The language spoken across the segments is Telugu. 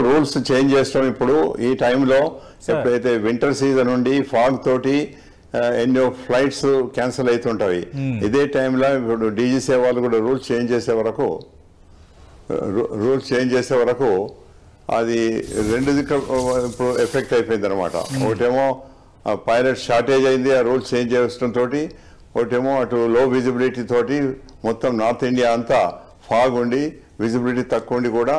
రూల్స్ చేంజ్ చేస్తాం ఇప్పుడు ఈ టైంలో. ఎప్పుడైతే వింటర్ సీజన్ ఉండి ఫాగ్ తోటి ఎన్నో ఫ్లైట్స్ క్యాన్సిల్ అవుతుంటాయి. ఇదే టైంలో ఇప్పుడు డీజీసీ వాళ్ళు కూడా రూల్స్ చేంజ్ చేసే వరకు అది రెండు ఇప్పుడు ఎఫెక్ట్ అయిపోయింది అనమాట. ఒకటేమో పైలట్ షార్టేజ్ అయింది ఆ రూల్స్ చేంజ్ చేయడంతో, ఒకటేమో అటు లో విజిబిలిటీ తోటి మొత్తం నార్త్ ఇండియా అంతా ఫాగ్ ఉండి విజిబిలిటీ తక్కువ ఉండి కూడా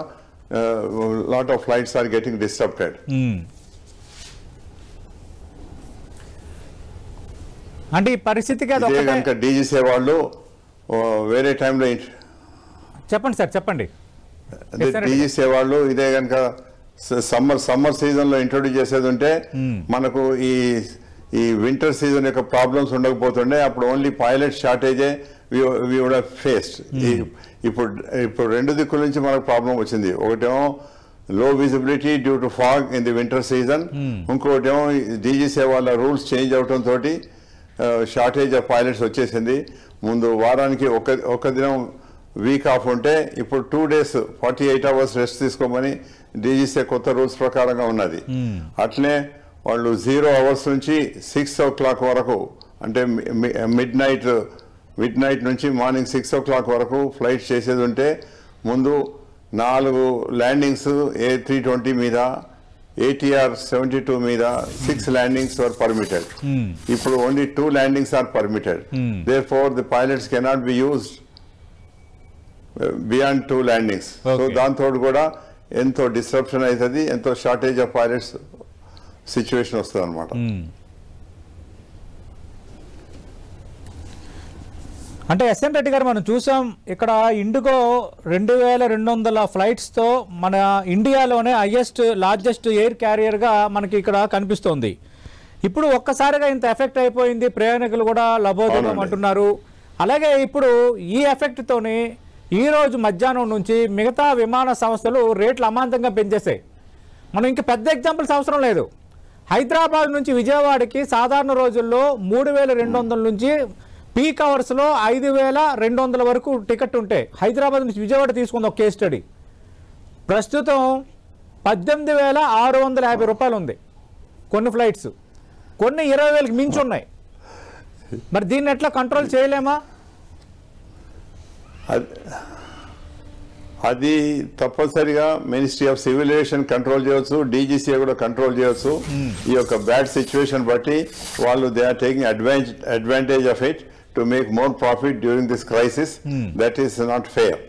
lot of flights are getting disturbed. అంటే ఈ పరిస్థితికి కనుక డీజీసీ వాళ్ళు వేరే టైంలో చెప్పండి సార్ చెప్పండి. డీజీసీ వాళ్ళు ఇదే కనుక సమ్మర్ సీజన్ లో ఇంట్రొడ్యూస్ చేసేది ఉంటే మనకు ఈ వింటర్ సీజన్ యొక్క ప్రాబ్లమ్స్ ఉండకపోతుండే. అప్పుడు ఓన్లీ పైలట్ షార్టేజే వి వుడ్ హావ్ ఫేస్డ్. ఇప్పుడు రెండు దిక్కుల నుంచి మనకు ప్రాబ్లం వచ్చింది. ఒకటేమో low visibility due to fog in the winter season, ఇంకోటేమో డీజీసీ వాళ్ళ రూల్స్ చేంజ్ అవటం తోటి షార్టేజ్ ఆఫ్ పైలట్స్ వచ్చేసింది. ముందు వారానికి ఒక దినం వీక్ ఆఫ్ ఉంటే ఇప్పుడు 2 days 48 hours రెస్ట్ తీసుకోమని డీజీసీ కొత్త రూల్స్ ప్రకారంగా ఉన్నది. అట్లనే వాళ్ళు 0 hours నుంచి 6 o'clock వరకు, అంటే మిడ్ నైట్ నుంచి మార్నింగ్ 6 o'clock వరకు ఫ్లైట్ చేసేది ఉంటే ముందు 4 ల్యాండింగ్స్ A320 మీద, ATR 72 మీద 6 landings were permitted. ఇప్పుడు only 2 landings are permitted. Therefore the pilots cannot be used beyond 2 landings. So దాంతో కూడా ఎంతో డిస్ట్రప్షన్ అవుతుంది, ఎంతో షార్టేజ్ ఆఫ్ పైలట్స్ సిచ్యువేషన్ వస్తుంది అనమాట. అంటే ఎస్ఎన్ రెడ్డి గారు మనం చూసాం ఇక్కడ ఇండిగో 2200 ఫ్లైట్స్తో మన ఇండియాలోనే లార్జెస్ట్ ఎయిర్ క్యారియర్గా మనకి ఇక్కడ కనిపిస్తోంది. ఇప్పుడు ఒక్కసారిగా ఇంత ఎఫెక్ట్ అయిపోయింది, ప్రయాణికులు కూడా లబోదిబం అంటున్నారు. అలాగే ఇప్పుడు ఈ ఎఫెక్ట్తోని ఈ రోజు మధ్యాహ్నం నుంచి మిగతా విమాన సంస్థలు రేట్లు అమాంతంగా పెంచేసాయి. మనం ఇంక పెద్ద ఎగ్జాంపుల్స్ అవసరం లేదు. హైదరాబాద్ నుంచి విజయవాడకి సాధారణ రోజుల్లో 3200 నుంచి పీక్ అవర్స్లో 5200 వరకు టికెట్ ఉంటే హైదరాబాద్ నుంచి విజయవాడ తీసుకుంది ఒక కేస్ స్టడీ. ప్రస్తుతం 18,650 రూపాయలు ఉంది కొన్ని ఫ్లైట్స్, కొన్ని 20,000కి మించి ఉన్నాయి. మరి దీన్ని ఎట్లా కంట్రోల్ చేయలేమా? అది తప్పనిసరిగా ministry of civil aviation control చేయవచ్చు, డీజీసీ కూడా కంట్రోల్ చేయవచ్చు. ఈ యొక్క బ్యాడ్ సిచ్యువేషన్ బట్టి వాళ్ళు they are taking advantage of it to make more profit during this crisis. That is not fair.